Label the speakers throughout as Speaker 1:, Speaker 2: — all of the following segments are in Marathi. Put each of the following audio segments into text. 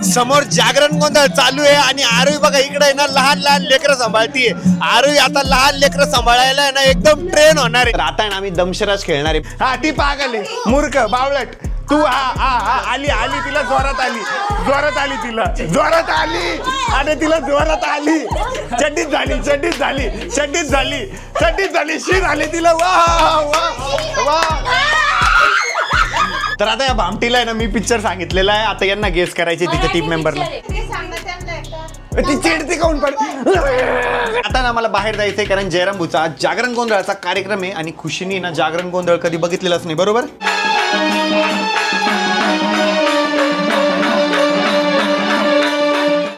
Speaker 1: समोर जागरण गोंधळ चालू आहे आणि आरोही बघा इकडे आहे ना लहान लहान लेकरं सांभाळतीये. आरोही आता लहान लेकरं सांभाळायला आहे ना एकदम ट्रेन होणार आहे. आता आहे ना आम्ही दमशराज खेळणार आहे. हा ती पागल आहे, मूर्ख बावळट तू. आली तिला जोरात आली जोरात आली आणि तिला जोरात आली. चड्डीच झाली शीर आली तिला. वा तर आता या भामटीला आहे ना मी पिक्चर सांगितलेला आहे. आता यांना गेस करायचे तिच्या टीम मेंबरला. ती चिडते काऊन पण. आता ना मला बाहेर जायचंय कारण जयराम भाऊचा जागरण गोंधळाचा कार्यक्रम आहे आणि खुशीनी ना जागरण गोंधळ कधी बघितलेलाच नाही, बरोबर.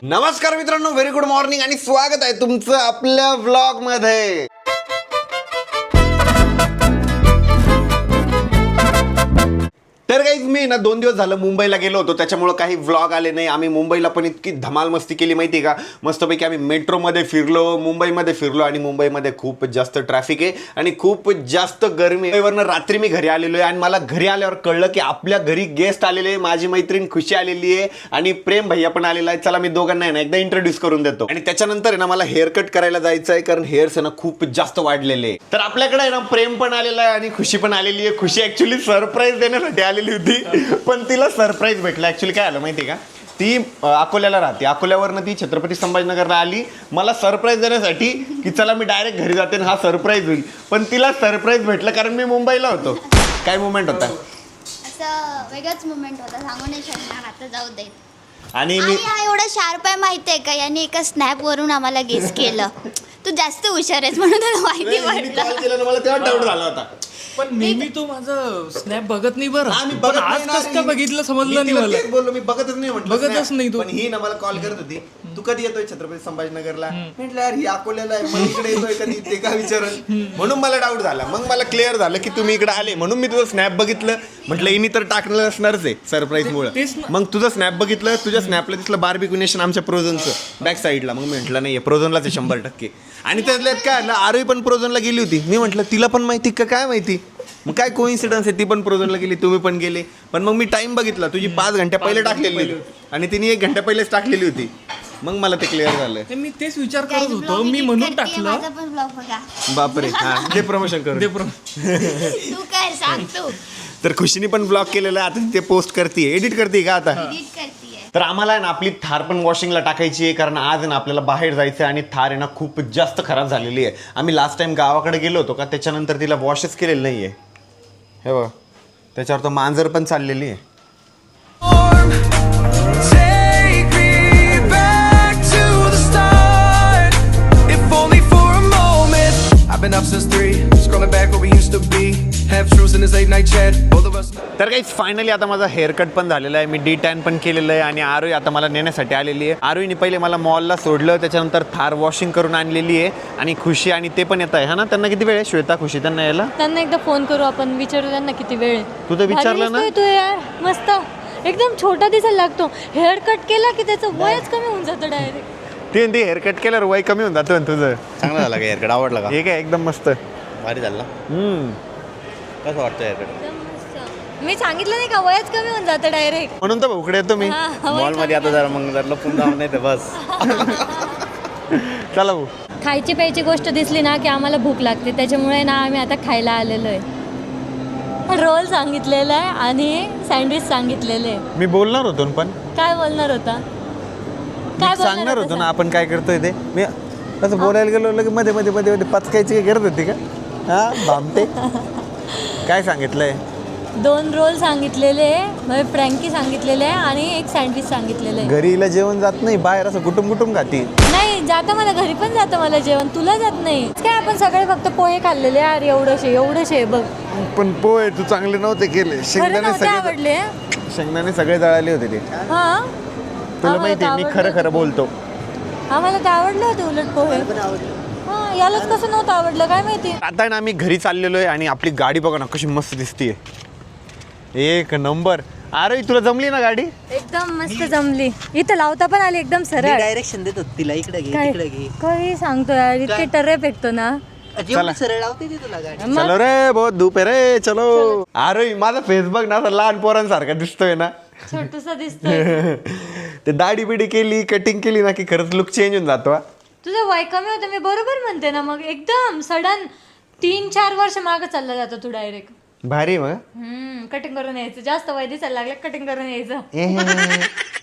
Speaker 1: नमस्कार मित्रांनो, व्हेरी गुड मॉर्निंग आणि स्वागत आहे तुमचं आपल्या व्लॉग मध्ये. तर काही मी ना 2 दिवस झालं मुंबईला गेलो होतो, त्याच्यामुळे काही व्लॉग आले नाही. आम्ही मुंबईला पण इतकी धमाल मस्ती केली माहिती का. मस्तपैकी आम्ही मेट्रोमध्ये फिरलो, मुंबईमध्ये फिरलो आणि मुंबईमध्ये खूप जास्त ट्रॅफिक आहे आणि खूप जास्त गरमी आहे. वरनं रात्री मी घरी आलेलो आहे आणि मला घरी आल्यावर कळलं की आपल्या घरी गेस्ट आलेले आहे. माझी मैत्रीण खुशी आलेली आहे आणि प्रेम भैया पण आलेला आहे. चला मी दोघांना आहे ना एकदा इंट्रोड्यूस करून देतो. आणि त्याच्यानंतर आहे ना मला हेअर कट करायला जायचं आहे कारण हेअर्स आहे ना खूप जास्त वाढलेले आहे. तर आपल्याकडे आहे ना प्रेम पण आलेला आहे आणि खुशी पण आलेली आहे. खुशी ऍक्च्युली सरप्राईज देण्यासाठी आलेली होती पण तिला सरप्राईज भेटला. ऍक्च्युली काय आलं माहिती का, ती अकोल्याला राहते. अकोल्यावरनं ती छत्रपती संभाजीनगरला आली मला सरप्राईज देण्यासाठी की चला मी डायरेक्ट घरी जाते आणि हा सरप्राईज होईल. पण तिला सरप्राईज भेटलं कारण मी मुंबईला होतो. काय मुवमेंट होता?
Speaker 2: असं वेगळाच मुवमेंट होता, सांगू नाही शकणार, आता जाऊ दे.
Speaker 1: आणि मी
Speaker 2: हा एवढा शार्प आहे माहिती आहे का, याने एका स्नॅप वरून आम्हाला गेस केलं. तू जास्त हुशार आहेस म्हणून तुला माहिती पडलं.
Speaker 1: कॉल केला ना मला तेव्हा डाऊट झाला होता.
Speaker 3: पण नेहमी तू माझं स्नॅप बघत नाही बरं.
Speaker 1: मी
Speaker 3: पण
Speaker 1: बघत
Speaker 3: आज
Speaker 1: नाही
Speaker 3: कसं काय बघितलं समजलं नाही मला.
Speaker 1: बोललो मी बघतच नाही म्हटलं.
Speaker 3: बघतच नाही तू.
Speaker 1: पण ही ना मला कॉल करत होती, तू कधी येतोय छत्रपती संभाजीनगरला. म्हटलं यार ही अकोल्याला आहे, मग इकडे येतोय कधी ते का विचारलं. म्हणून मला डाऊट झाला. मग मला क्लिअर झालं की तुम्ही इकडे आले म्हणून मी तुझं स्नॅप बघितलं. म्हटलं इनी तर टाकलं असणारच आहे सरप्राईज मुळे.
Speaker 3: तेच ना.
Speaker 1: मग तुझं स्नॅप बघितलं, तुझ्या स्नॅपला दिसलं बार्बिक्युनेशन आमच्या प्रोझनचं बॅक साईडला. मग मी म्हटलं नाही प्रोझनलाच आहे 100%. आणि त्यातल्यात काय आलं, आरोही पण प्रोझनला गेली होती. मी म्हटलं तिला पण माहिती का काय माहिती. मग काय कोइन्सिडन्स आहे, ती पण प्रोझनला गेली, तुम्ही पण गेले. पण मग मी टाइम बघितला, तुझी 5 घंट्या पहिले टाकलेली होती आणि तिने 1 घंटा पहिलेच टाकलेली होती. मग मला ते क्लिअर झालं.
Speaker 3: ते मी तेच विचार करत होतो, मी म्हणून टाकलं.
Speaker 2: माझा पण ब्लॉग बघा.
Speaker 1: बापरे. हा ते प्रमोशन करू.
Speaker 2: तू काय सांग तू.
Speaker 1: तर खुशीने पण ब्लॉग केलेलं आहे, आता ते पोस्ट करते, एडिट करते का आता.
Speaker 2: एडिट करतीये.
Speaker 1: तर आम्हाला आहे ना आपली थार पण वॉशिंगला टाकायची आहे कारण आज आहे ना आपल्याला बाहेर जायचं आहे आणि थार आहे ना खूप जास्त खराब झालेली आहे. आम्ही लास्ट टाइम गावाकडे गेलो होतो का त्याच्यानंतर तिला वॉशच केलेलं नाही आहे. हे बघ त्याच्यावर तर मांजर पण चाललेली आहे.
Speaker 4: Take me back to the start, if only for a moment. I've been up since 3, scrolling back where we used to be. Have truths in this late night chat, both of us.
Speaker 1: तर काही फायनली आता माझा हेअरकट पण झालेला आहे, मी D10 पण केलेलं आहे आणि आरोही आता मला नेण्यासाठी आलेली आहे. आरोहीने पहिले मला मॉलला सोडलं, त्याच्यानंतर थार वॉशिंग करून आणलेली आहे आणि खुशी आणि ते पण येत आहे. हा ना, त्यांना किती वेळ आहे श्वेता खुशी त्यांना यायला?
Speaker 5: त्यांना एकदा फोन करू आपण, विचारू त्यांना किती वेळ आहे.
Speaker 1: तू तर विचारलं ना?
Speaker 5: तू यार मस्त एकदम छोटा दिसायला लागतो. हेअर कट केला की त्याचं वयच कमी होऊन जातं डायरेक्ट.
Speaker 1: ते हेअरकट केल्यावर वय कमी होऊन जातं तुझं.
Speaker 6: चांगला झाला का हेअरकट? आवडला का?
Speaker 1: हे काय एकदम मस्त
Speaker 6: भारी झाला. कसं वाटतं हेअरकट?
Speaker 5: मी सांगितलं नाही का, वयच कमी होऊन जातं डायरेक्ट.
Speaker 1: म्हणून तर भाऊकडे येतो मी.
Speaker 6: मॉलमध्ये आता जरा मग जर लपून जाऊन नाही तर बस.
Speaker 1: चला भाऊ.
Speaker 5: खायची प्यायची गोष्ट दिसली ना की आम्हाला भूक लागते, त्याच्यामुळे ना आम्ही आता खायला आलेलो आहे. रोल सांगितलेलं आहे आणि सँडविच सांगितलेलं आहे.
Speaker 1: मी बोलणार होतो ना, पण
Speaker 5: काय बोलणार होता?
Speaker 1: मी सांगणार होतो ना आपण काय करतोय ते. मी असं बोलायला गेलो की मध्ये मध्ये मध्ये मध्ये पचकायची काय करत होती का? हा भामटे. काय सांगितलंय?
Speaker 5: 2 रोल सांगितलेले, म्हणजे फ्रँकी सांगितलेले आहे आणि एक सँडविच सांगितलेलं आहे.
Speaker 1: घरीला जेवण जात नाही, बाहेर असं कुटुंब खाती.
Speaker 5: नाही जातं, मला घरी पण जातं मला जेवण, तुला जात नाही काय. आपण सगळे फक्त पोहे खाल्लेले यार, एवढंशे बघ.
Speaker 1: पण पोहे तू चांगले नव्हते केले.
Speaker 5: नव्हते आवडले.
Speaker 1: शेंगदाणे सगळे जळाले होते ते.
Speaker 5: हा
Speaker 1: तुला माहिती आहे मी खरं बोलतो.
Speaker 5: आम्हाला ते आवडले होते उलट पोहे. हा यालाच कसं नव्हतं आवडलं काय माहिती.
Speaker 1: आता ना आम्ही घरी चाललेलो आहे आणि आपली गाडी बघा ना कशी मस्त दिसतीये, एक नंबर. अरे तुला जमली ना गाडी?
Speaker 5: एकदम मस्त जमली. इथं लावता पण आली एकदम सरळ.
Speaker 7: डायरेक्शन देतो तिला, इकडे घे
Speaker 5: काय
Speaker 7: तिकडे घे.
Speaker 5: काही सांगतो यार, इतके टर्रे फेकतो ना.
Speaker 7: जेवढी सरळ लावते ती तुला गाडी.
Speaker 1: चलो रे बहुत धूप आहे रे, चलो. अरे माझा फेसबुक ना असं लहान पोरांसारखा दिसतोय ना.
Speaker 5: छोटूसा दिसतोय.
Speaker 1: ते दाढी बिडी केली कटिंग केली ना की खरंच लुक चेंज होऊन जातो हा.
Speaker 5: तुझं वय कमी होतं मी बरोबर म्हणते ना मग एकदम सडन 3-4 वर्ष मागं चालला जातो तू डायरेक्ट.
Speaker 1: भारी आहे मग.
Speaker 5: कटिंग करून यायचं जास्त वय दिसायला लागलं कटिंग करून यायचं.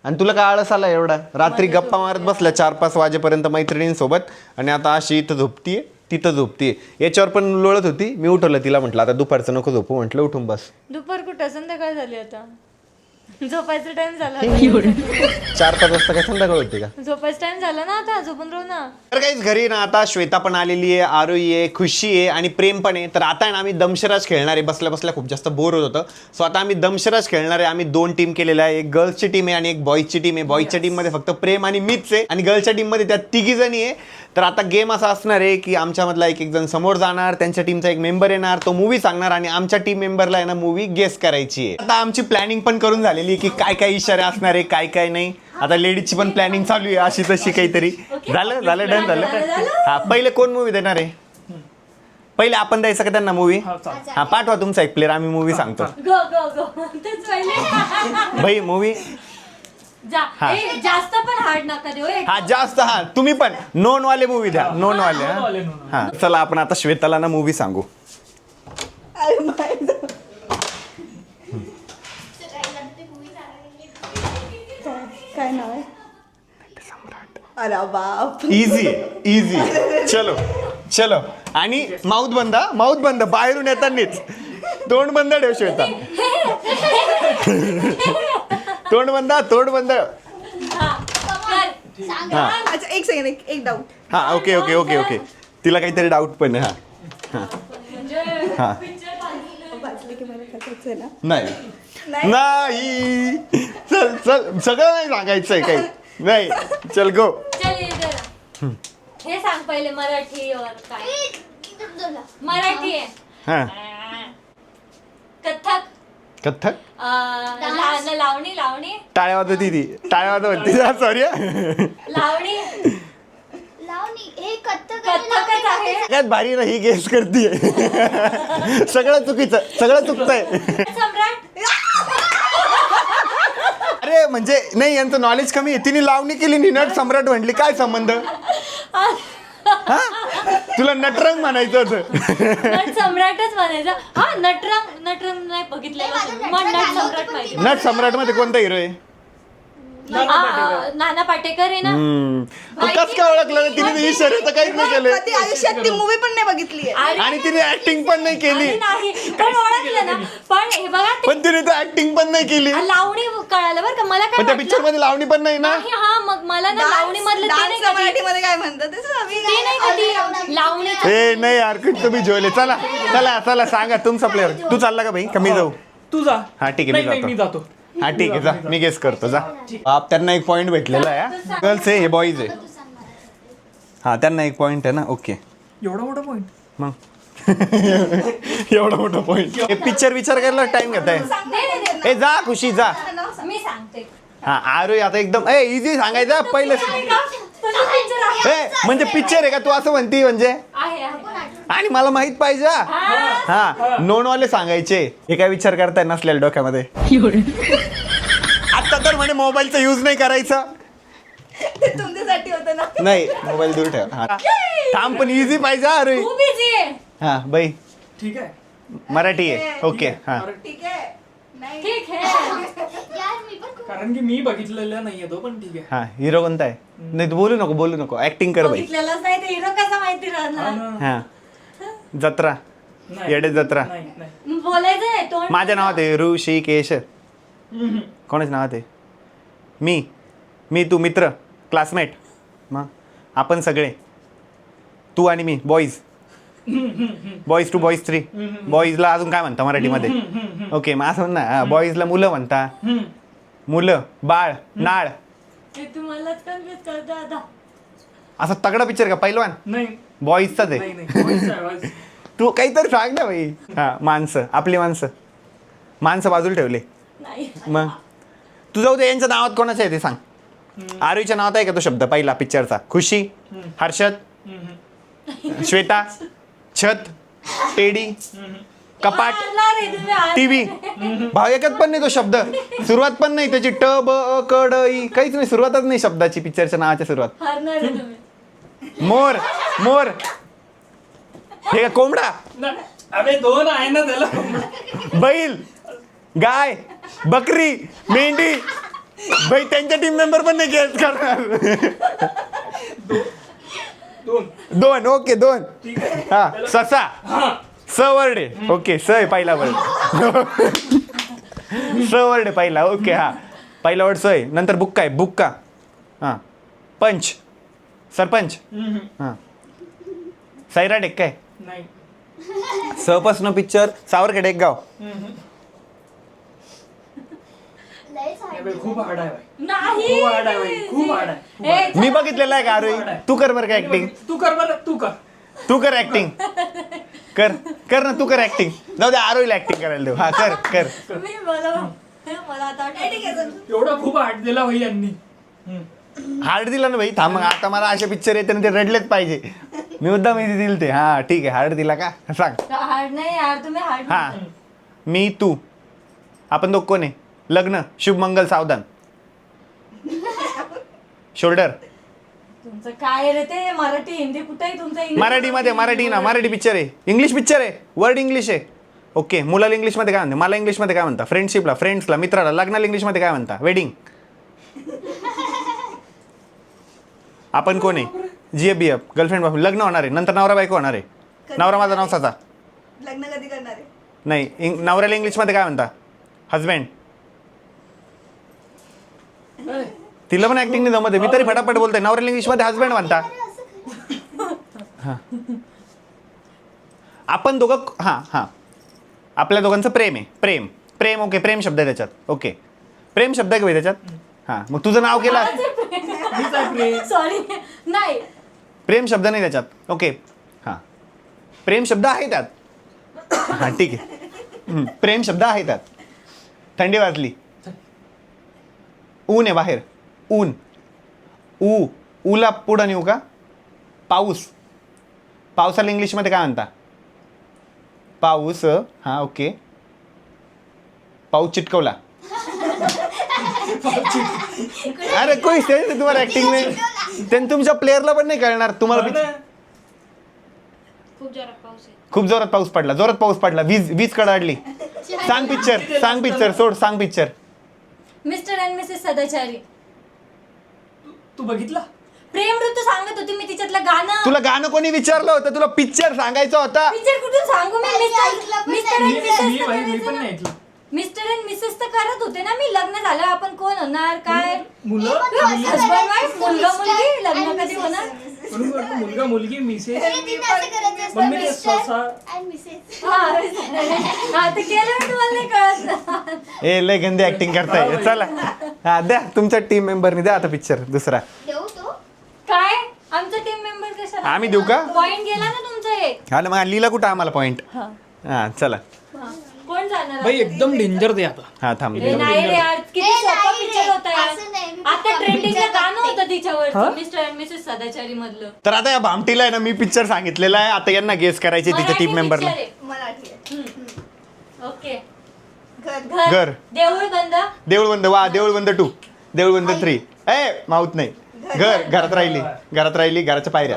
Speaker 1: आणि तुला काय आळस आला एवढा रात्री गप्पा मारत बसल्या 4-5 वाजेपर्यंत मैत्रिणींसोबत आणि आता अशी इथं झोपतीये तिथं झोपतीये. याच्यावर पण लोळत होती मी उठवलं तिला म्हटलं आता दुपारचं नको झोपू म्हटलं उठून बस.
Speaker 5: दुपार कुठं संध्याकाळ झाली आता झोपायचा टाइम झाला
Speaker 1: 4-5 वाजता काय संध्याकाळ होते का.
Speaker 5: झोपायचा टाइम झाला ना आता झोपून राहू ना.
Speaker 1: तर काहीच घरी ना आता श्वेता पण आलेली आहे आरोही आहे खुशी आहे आणि प्रेम पण आहे. तर आता आहे ना आम्ही दमशराज खेळणार आहे. बसल्या बसल्या खूप जास्त बोर होत होतं सो आता आम्ही दमशराज खेळणार आहे. आम्ही 2 टीम केलेल्या आहे. एक गर्ल्सची टीम आहे आणि एक बॉईजची टीम आहे. बॉईजच्या टीममध्ये फक्त प्रेम आणि मीच आहे आणि गर्ल्सच्या टीममध्ये त्या 3 जणी आहे. तर आता गेम असा असणार आहे की आमच्यामधला एक जण समोर जाणार त्यांच्या टीमचा एक मेंबर येणार तो मूवी सांगणार आणि आमच्या टीम मेंबरला आहे ना मूवी गेस करायची आहे. आता आमची प्लॅनिंग पण करून झालेली आहे की काय काय इशारे असणार आहे काय काय नाही. आता लेडीजची पण प्लॅनिंग चालू आहे अशी तशी काहीतरी. झालं डन झालं. हा पहिले कोण मूवी देणार आहे पहिले आपण द्यायचं का त्यांना मूवी. हा पाठवा तुमचा एक प्लेअर आम्ही मूवी सांगतो.
Speaker 5: गो गो गो तेच पहिले
Speaker 1: भाई मूवी
Speaker 5: जास्त पण हार्ड नका देऊ
Speaker 1: हा जास्त हा तुम्ही पण नोन वाले मूवी द्या नोन वाले हा. चला आपण आता श्वेताला ना मूवी सांगू.
Speaker 8: काय नाव आहे अरे बाप
Speaker 1: इझी इझी चलो चलो आणि माउथ बंद बाहेरून येतानीच तोंड बंद ठेव श्वेता. तोंड बंद
Speaker 8: अच्छा एक सेकंड एक डाऊट
Speaker 1: हा ओके तिला काहीतरी डाऊट पण आहे. हा
Speaker 8: वाचलं की मला टाकायचं आहे ना
Speaker 1: नाही चल सगळं नाही सांगायचंय काही नाही चल गो.
Speaker 5: हे सांग पहिले मराठी और काय मराठी आहे
Speaker 1: हा
Speaker 5: कथ्थक लावणी
Speaker 1: टाळ्या वाजवती ती सॉरी
Speaker 2: लावणी हे
Speaker 5: कथ्थकच आहे.
Speaker 1: सगळ्यात भारी ना ही गेस करतीये. सगळं चुकतंय.
Speaker 5: सम्राट
Speaker 1: अरे म्हणजे नाही यांचं नॉलेज कमी आहे. तिने लावणी केली नि नट सम्राट म्हटली काय संबंध. हा तुला नटरंग म्हणायचं होतं.
Speaker 5: नट सम्राटच म्हणायचं. हा नटरंग नाही बघितलेलं मग नट सम्राट माहिती.
Speaker 1: नट सम्राट मध्ये कोणता हिरो आहे.
Speaker 5: नाना पाटेकर आहे ना.
Speaker 1: कस काय ओळखलं तिने इशारे तर काहीच नाही केलं
Speaker 8: कधी आयुष्यात ती मूवी पण नाही बघितली
Speaker 1: आणि तिने ऍक्टिंग पण नाही केली.
Speaker 5: नाही पण ओळखलं ना पण हे बघा
Speaker 1: पण तिने तर ऍक्टिंग पण नाही केली.
Speaker 5: लावणी कळालं बरं का मला काय
Speaker 1: पण त्या पिक्चर मध्ये लावणी पण नाही ना.
Speaker 5: हा मग मला ना लावणी मधलं ते नाही कधी
Speaker 8: मराठीमध्ये काय म्हणतात
Speaker 5: ते नाही कधी लावणी
Speaker 1: ए नाही यार कुठ तुम्ही जोले. चला सांगा तुमचा प्लेअर. तू चालला का भाई कमी जाऊ.
Speaker 3: तू जा.
Speaker 1: हा ठीक आहे
Speaker 3: नाही, मी जातो.
Speaker 1: हा ठीक आहे जा मी गेस करतो जा. आप त्यांना एक पॉइंट भेटलेला आहे. गर्ल्स आहे हे बॉईज आहे. हा त्यांना एक पॉइंट आहे ना ओके.
Speaker 3: एवढा मोठा पॉइंट
Speaker 1: मग एवढा मोठा पॉइंट. हे पिक्चर विचार करायला टाइम घेत आहे. ए जा खुशी जा.
Speaker 5: मी सांगते.
Speaker 1: हा आरोही आता एकदम इझी सांगायचं पहिलं. म्हणजे पिक्चर आहे का तू असं म्हणती म्हणजे आणि मला माहित पाहिजे. हा नोनवाले सांगायचे. हे काय विचार करताय नसलेल्या डोक्यामध्ये. आता तर म्हणे मोबाईलचा यूज नाही करायचा.
Speaker 8: ते तुमच्यासाठी होतं ना.
Speaker 1: नाही मोबाईल दूर ठेव. हा थांब पण इझी पाहिजे अरे.
Speaker 5: खूप इझी आहे.
Speaker 1: हा बाई
Speaker 3: ठीक आहे
Speaker 1: मराठी आहे ओके. हा
Speaker 8: ठीक आहे नाही
Speaker 5: ठीक आहे.
Speaker 3: कारण की मी बघितलेला नाहीये तो पण ठीक आहे.
Speaker 1: हा हिरो कोणता आहे. नाही तू बोलू नको ऍक्टिंग कर बाई.
Speaker 5: बघितलेलाच नाही ते हिरो कसा माहिती राहणार.
Speaker 1: हा जत्रा
Speaker 3: नाही.
Speaker 1: येडे जत्रा.
Speaker 3: नाही
Speaker 5: बोलायचं नाही तोंड.
Speaker 1: माझ्या नावात आहे ऋषिकेश. कोणाच्या नावात आहे. मी तू मित्र क्लासमेट. मग आपण सगळे तू आणि मी बॉईज 2 बॉईज 3. बॉईजला अजून काय म्हणता मराठीमध्ये. ओके मग असं ना बॉईजला मुलं म्हणता. मुलं बाळ नाळ
Speaker 5: तुम्हालाच कन्फ्युज करतो आता.
Speaker 1: असा तगडा पिक्चर का पहिलवान
Speaker 3: नाही
Speaker 1: बॉईजचाच आहे.
Speaker 3: नाही
Speaker 1: तू काहीतरी सांग ना भाई. हा माणसं आपली माणसं बाजूला ठेवले.
Speaker 5: नाही
Speaker 1: मग तू जाऊ दे. यांच्या नावात कोणाचं आहे ते सांग. आरोहीच्या नावात आहे का तो शब्द पहिला पिक्चरचा. खुशी हर्षद श्वेता छत टेडी कपाट,
Speaker 5: हारणार आहे तुम्ही, हारणार.
Speaker 1: टीव्ही. भाव एकच पण नाही तो शब्द, सुरुवात पण नाही त्याची, ट ब अ, क ड ई, काहीच नाही, सुरुवातच नाही शब्दाची, पिक्चरच्या नावाच्या सुरुवात.
Speaker 5: हारणार आहे तुम्ही.
Speaker 1: मोर, मोर, हे का कोंबडा,
Speaker 3: नाही. अरे 2 आहे ना त्याला.
Speaker 1: बैल, गाय, बकरी, मेंढी. भाई त्यांच्या टीम मेंबर पण नाही गेस करणार. 2 ओके 2.
Speaker 3: ठीक आहे.
Speaker 1: हा ससा,
Speaker 3: हा.
Speaker 1: स वर्ड आहे ओके, स आहे पहिला वर्ड. स वर्ड आहे पहिला ओके. हा पहिला वर्ड स आहे. नंतर बुक्का आहे, बुक्का. हां पंच, सरपंच. हां सैराट एक काय,
Speaker 3: नाही.
Speaker 1: सहपासनं पिक्चर, सावरखेड एक गाव.
Speaker 3: हे बघ, खूप हार्ड आहे बाई.
Speaker 5: नाही.
Speaker 3: खूप हार्ड आहे बाई, खूप हार्ड आहे. खूप hard आहे.
Speaker 1: मी बघितलेलं आहे का आरोही, तू कर बरं का ऍक्टिंग,
Speaker 3: तू कर बरं, तू कर.
Speaker 1: तू कर ऍक्टिंग, कर कर ना तू कर ऍक्टिंग. जाऊ दे आरोहीला ऍक्टिंग करायला देऊ. हा कर कर.
Speaker 5: मला आता आठवलं.
Speaker 3: एवढा खूप हार्ड दिला भाई यांनी.
Speaker 1: हार्ड दिला ना भाई. थांब मग, आता मला असे पिक्चर येते ना ते रडलेच पाहिजे. मी मुद्दाम इथे दिल ते. हा ठीक आहे, हार्ड दिला का सांग.
Speaker 5: हार्ड नाही यार, तुम्ही हार्ड.
Speaker 1: हा मी तू, आपण दोघ कोण आहे, लग्न, शुभ मंगल सावधान, शोल्डर.
Speaker 5: तुमचं काय रे ते मराठी हिंदी कुठेही तुमचं इंग्लिश.
Speaker 1: मराठीमध्ये, मराठी ना, मराठी पिक्चर आहे, इंग्लिश पिक्चर आहे, वर्ड इंग्लिश आहे. ओके, मुलाला इंग्लिशमध्ये काय म्हणते, मला इंग्लिशमध्ये काय म्हणता, फ्रेंडशिपला, फ्रेंड्सला, मित्राला, लग्नाला इंग्लिशमध्ये काय म्हणता, वेडिंग. आपण कोण आहे, GF गर्लफ्रेंड बॉयफ्रेंड, लग्न होणार आहे, नंतर नवरा बायको होणार आहे, नवरा माझा नवसाचा.
Speaker 8: लग्न कधी करणार आहे?
Speaker 1: नाही, नवऱ्याला इंग्लिशमध्ये काय म्हणता, हजबँड. तिला पण ऍक्टिंग नाही जमत आहे, मी तरी फटाफट बोलतोय. नवऱ्याला इंग्लिशमध्ये हजबँड म्हणता. आपण दोघं, हां हां आपल्या दोघांचं प्रेम आहे, प्रेम प्रेम ओके, प्रेम शब्द आहे त्याच्यात. ओके प्रेम शब्द आहे का भाई त्याच्यात. हां मग तुझं नाव केलं,
Speaker 5: सॉरी नाही.
Speaker 1: प्रेम शब्द नाही त्याच्यात. ओके हां प्रेम शब्द आहे त्यात. हां ठीक आहे, प्रेम शब्द आहे त्यात. थंडी वाजली, ऊन आहे बाहेर, ऊन, ऊला पुढं नेऊ का, पाऊस, पावसाला इंग्लिशमध्ये काय म्हणता, पाऊस. हां ओके, पाऊस चिटकवला. अरे कोणी सेन्स आहे तुम्हाला ऍक्टिंग नाही, त्यांनी तुमच्या प्लेअरला पण नाही कळणार तुम्हाला. खूप जोरात पाऊस पडला, जोरात पाऊस पडला, वीज कडाडली. सांग पिक्चर, सांग पिक्चर, सोड सांग पिक्चर.
Speaker 5: मिस्टर अँड मिसेस सदाचारी.
Speaker 3: तू बघितला?
Speaker 5: प्रेम ऋतू सांगत होती मी, तिच्यातलं गाणं.
Speaker 1: तुला गाणं कोणी विचारलं होतं, तुला पिक्चर सांगायचा होता.
Speaker 5: पिक्चर कुठून सांगू मी. मिस्टर अँड
Speaker 3: मी पण नाही
Speaker 5: मिसेस,
Speaker 3: ऐकलं.
Speaker 5: मिस्टर अँड मिसेस तर करत होते ना मी. लग्न झालं आपण कोण होणार काय,
Speaker 3: मुलं,
Speaker 5: हसबंड वाईफ, मुलगा मुलगी, लग्न कधी होणार.
Speaker 3: मुलगा मुलगी, मिसेस,
Speaker 2: मम्मी
Speaker 3: मम्मी ते स्वसा.
Speaker 5: हा ते केलं मी, तुम्हाला नाही कळत.
Speaker 1: ए लय गंदी ऍक्टिंग करताय. चला हा द्या तुमच्या टीम मेंबरनी, द्या आता पिक्चर दुसरा.
Speaker 5: काय आमचा टीम मेंबर कशाला,
Speaker 1: आम्ही देऊ का?
Speaker 5: पॉइंट गेला ना तुमचा एक.
Speaker 1: हा ना मग लिहिला कुठं आम्हाला पॉइंट. हा चला,
Speaker 5: कोण जाणार
Speaker 3: भाई एकदम डेंजर दे आता.
Speaker 1: हा थांब.
Speaker 5: ए, नाही रे यार, किती सोपा पिक्चर होता यार.
Speaker 2: असं नाही, मी
Speaker 5: आता ट्रेंडिंगला
Speaker 2: picture
Speaker 5: गाणं
Speaker 2: बघते.
Speaker 5: होतं तिच्यावर, मिस्टर अँड मिसेस सदाचारी मधलं.
Speaker 1: तर आता या भामटीला आहे ना मी पिक्चर सांगितलेला आहे, आता यांना गेस करायचे तिच्या टीम मेंबरला.
Speaker 8: मराठी आहे.
Speaker 5: ओके.
Speaker 8: घर.
Speaker 1: घर,
Speaker 5: देऊळ बंद.
Speaker 1: देऊळ बंद, वा देऊळ बंद 2, देऊळ बंद 3. माऊत नाही, घर, घरात राहिली, घरात राहिली, घराच्या पायऱ्या.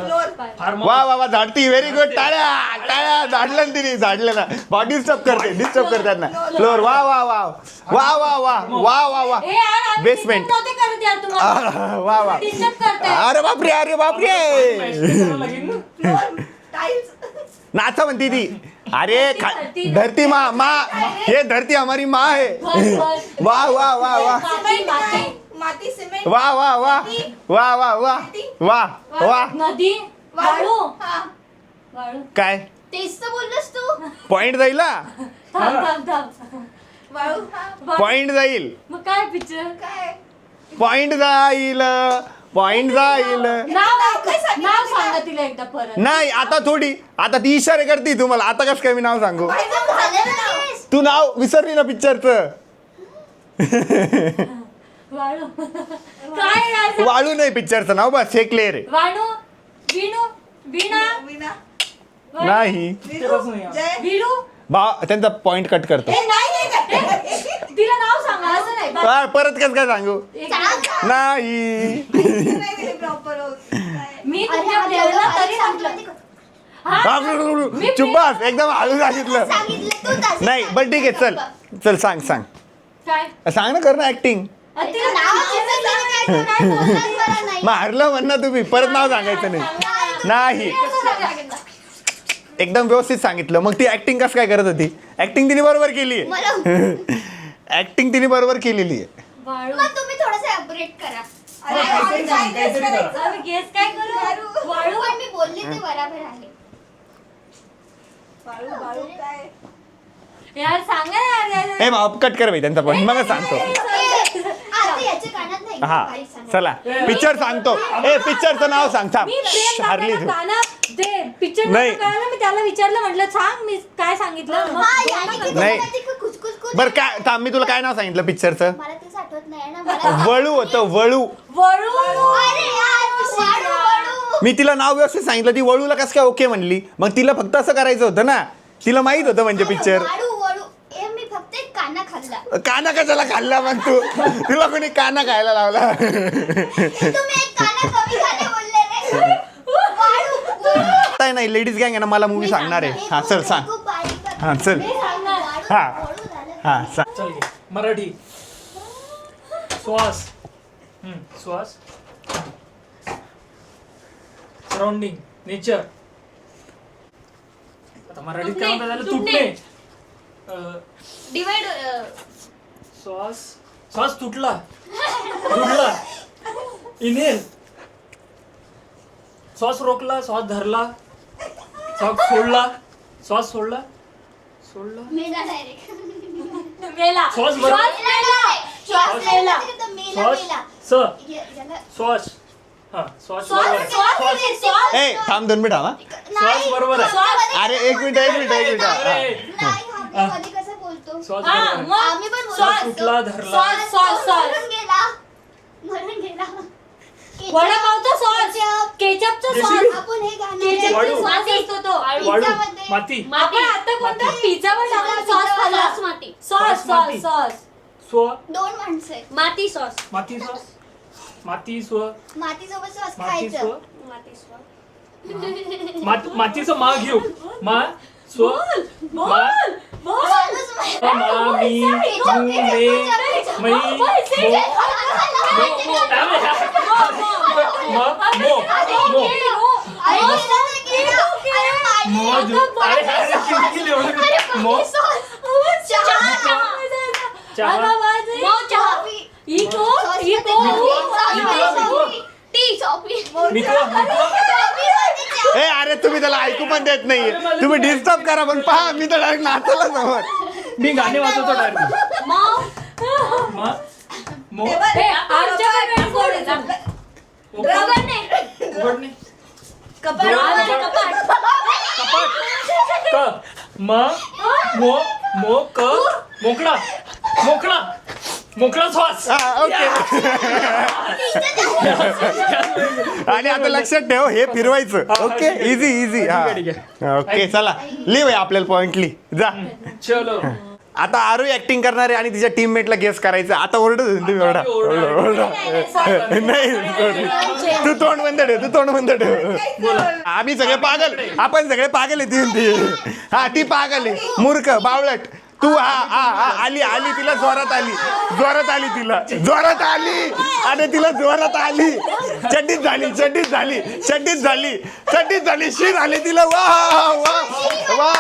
Speaker 3: फार
Speaker 1: वा वा वा झाडती, व्हेरी गुड. टाळ्या टाळ्या, झाडलं ना तिने, झाडलं ना. बॉडी डिस्टर्ब करते, डिस्टर्ब करतात ना. फ्लोर, वा वा वा वा वा वा वा वा वा.
Speaker 5: ए यार, आम्ही
Speaker 1: बेसमेंट,
Speaker 5: disturb नव्हते करत यार तुम्हाला.
Speaker 1: वा वा.
Speaker 5: डिस्टर्ब करताय.
Speaker 1: अरे बापरे, अरे बापरे.
Speaker 8: टाईल्स.
Speaker 1: नाचा म्हणती ती. अरे धरती माँ, माँ, ये धरती हमारी माँ है.
Speaker 5: घर.
Speaker 1: वाह वाह वाह वाह
Speaker 5: माती, माती.
Speaker 8: माती, सिमेंट.
Speaker 1: वाह वाह वाह वाह वाह वाह वाह वाह.
Speaker 5: नदी, वाळू.
Speaker 8: हा.
Speaker 5: वाळू.
Speaker 1: काय
Speaker 2: तेच तर बोललोस तू.
Speaker 1: पॉइंट जाईल ना,
Speaker 5: थांब थांब थांब.
Speaker 8: वाळू. हा.
Speaker 1: पॉइंट जाईल,
Speaker 5: मग काय पिक्चर.
Speaker 8: काय?
Speaker 1: पॉइंट जाईल, पॉइंट जाईल.
Speaker 5: नाव सांगा तिला एकदा परत.
Speaker 1: नाही आता थोडी, आता ती इशारे करते तुम्हाला. आता कसं काय मी नाव सांगू, तू नाव विसरली ना पिक्चरचं.
Speaker 5: वाळू. काय यार?
Speaker 1: वाळू नाही पिक्चरचं नाव, बस हे क्लिअर आहे.
Speaker 5: वाणू, विणू, वीणा,
Speaker 8: विना.
Speaker 1: नाही
Speaker 3: पिक्चरच नाही हा.
Speaker 8: जय.
Speaker 5: विरू.
Speaker 1: त्यांचा पॉइंट कट करतो.
Speaker 5: तिला नाव सांगा असं नाही.
Speaker 1: परत कसं काय सांगू नाही.
Speaker 5: मी तुझ्या प्लेअरला तरी सांगितलं.
Speaker 1: चुप्पास एकदम हळू सांगितलं. नाही पण ठीक आहे, चल चल सांग सांग
Speaker 5: काय
Speaker 1: सांग ना, कर ना ऍक्टिंग. मग हरलं म्हण ना तुम्ही, परत नाव सांगायचं नाही. एकदम व्यवस्थित सांगितलं. मग ती ऍक्टिंग कसं काय करत होती? ऍक्टिंग तिने बरोबर केली आहे. ऍक्टिंग तिने बरोबर केलेली आहे.
Speaker 2: तुम्ही थोडंसं अपग्रेड करा.
Speaker 5: गेस काय करू?
Speaker 2: वाळू पण मी बोलली ते बरोबर आहे.
Speaker 5: यार सांगा यार.
Speaker 1: हे बाप कट कर भाई त्यांचा पॉईंट, मग सांगतो.
Speaker 2: आता याच्या कानात नाही.
Speaker 1: हा
Speaker 2: बारीक सांगा.
Speaker 1: चला पिक्चर सांगतो. ए पिक्चरचं नाव सांग. थांब.
Speaker 5: मी प्रेम
Speaker 1: हारली
Speaker 5: दादाला
Speaker 1: तू.
Speaker 5: गाणं ते पिक्चर
Speaker 1: नाही.
Speaker 5: कळलं. मी त्याला विचारलं, म्हटलं सांग मी काय सांगितलं. मग
Speaker 2: हा, याने किती
Speaker 1: नाही.
Speaker 2: बोलायची का कुचकुच.
Speaker 1: बरं काय थांब, मी तुला काय नाव सांगितलं पिक्चरचं?
Speaker 2: मला तेच आठवत नाही ना. मला
Speaker 1: वळू होतं, वळू.
Speaker 5: वळू.
Speaker 2: अरे यार, वाळू.
Speaker 1: मी तिला नाव व्यवस्थित सांगितलं, ती वळूला कसं काय ओके म्हणली? मग तिला फक्त असं करायचं होतं ना, तिला माहित होतं म्हणजे पिक्चर.
Speaker 2: वाळू वाळू. मी फक्त एक काना खाल्ला.
Speaker 1: काना कशाला खाल्ला मग तू? तुला कोणी काना खायला लावला?
Speaker 2: तुम्ही एक काना कमी खाणे बोलले रे. वाळू.
Speaker 1: काय नाही, लेडीज गँग आहे ना, मला मूवी सांगणार आहे. हा चल सांग.
Speaker 2: खूप बारीक आहे.
Speaker 1: हा चल.
Speaker 2: वाळू,
Speaker 1: हा.
Speaker 2: वाळू झालं.
Speaker 1: हा सांग.
Speaker 3: चल घे. मराठी. श्वास. श्वास. Surrounding, nature. आता मराठीत काय म्हणतात त्याला? तुटणे.
Speaker 5: डिवाइड.
Speaker 3: श्वास. श्वास तुटला. तुटला. इनहेल. श्वास रोखला, श्वास धरला, श्वास सोडला, श्वास सोडला, सोडला.
Speaker 2: मेला डायरेक्ट.
Speaker 5: मेला.
Speaker 3: श्वास बरोबर.
Speaker 2: श्वास मेला.
Speaker 3: श्वास
Speaker 2: मेला.
Speaker 3: स. श्वास. हा श्वास बरोबर.
Speaker 5: श्वास.
Speaker 1: ए थांब 2 मिनिट हा.
Speaker 3: श्वास बरोबर आहे.
Speaker 1: अरे एक मिनिट.
Speaker 3: अरे
Speaker 2: नाही, मध्ये कसं बोलतो?
Speaker 3: श्वास
Speaker 5: हा,
Speaker 3: बरोबर आहे.
Speaker 5: मग
Speaker 2: आम्ही पण
Speaker 3: श्वास
Speaker 2: बोलतो.
Speaker 3: तुटला, धरला.
Speaker 5: श्वास, श्वास, श्वास.
Speaker 2: मरून गेला.
Speaker 5: वडापावचा सॉस. केचपचा सॉस.
Speaker 2: आपण हे गाणं
Speaker 5: केचपचा
Speaker 3: वाळू.
Speaker 5: सॉस असतो तो.
Speaker 3: वाळू.
Speaker 2: पिझ्झामध्ये-
Speaker 3: माती.
Speaker 5: आपण आता कोणता पिझ्झावर टाकून सॉस खाल्ला. माती. सॉस
Speaker 3: माती.
Speaker 5: Sauce sauce.
Speaker 3: स्व.
Speaker 2: 2 माणसं आहेत.
Speaker 5: माती सॉस.
Speaker 3: माती श्वास. माती स्व.
Speaker 2: मातीसोबत सॉस
Speaker 3: माती स्व.
Speaker 2: खायचं.
Speaker 3: मातीचं मा घेऊ. मा स्व. मा.
Speaker 2: माणूस माहिती.
Speaker 3: मा मी मू मे मै मो.
Speaker 1: ए अरे तुम्ही त्याला ऐकू पण देत नाही. तुम्ही डिस्टर्ब करा पण पहा, मी तर डायरेक्ट नाचायला समोर.
Speaker 3: मी गाणे वाजवतो डायरेक्ट. मा मो. उघडणे. कपाट. क. म मो मो क. मोकळा. मोकळा. मोकळा श्वास.
Speaker 1: हा ओके. आणि आता लक्षात ठेव, हे फिरवायचं. Okay easy easy. हा ओके चला लिह आहे आपल्याला पॉइंट लिह जा.
Speaker 3: चलो.
Speaker 1: आता आरू ऍक्टिंग करणार आहे आणि तिच्या टीममेटला गेस करायचं. आता ओरडत होती तुम्ही, ओरडा नाही. तू तोंड बंद ठेव, तू तोंड बंद ठेव. आम्ही सगळे पागल, आपण सगळे पागल आहे. ती हा ती पागल आहे, मूर्ख बावळट. तू हा आली तिला जोरात आली जोरात आली आणि तिला जोरात आली. चड्डीच झाली शी झाली तिला. वा वा वा.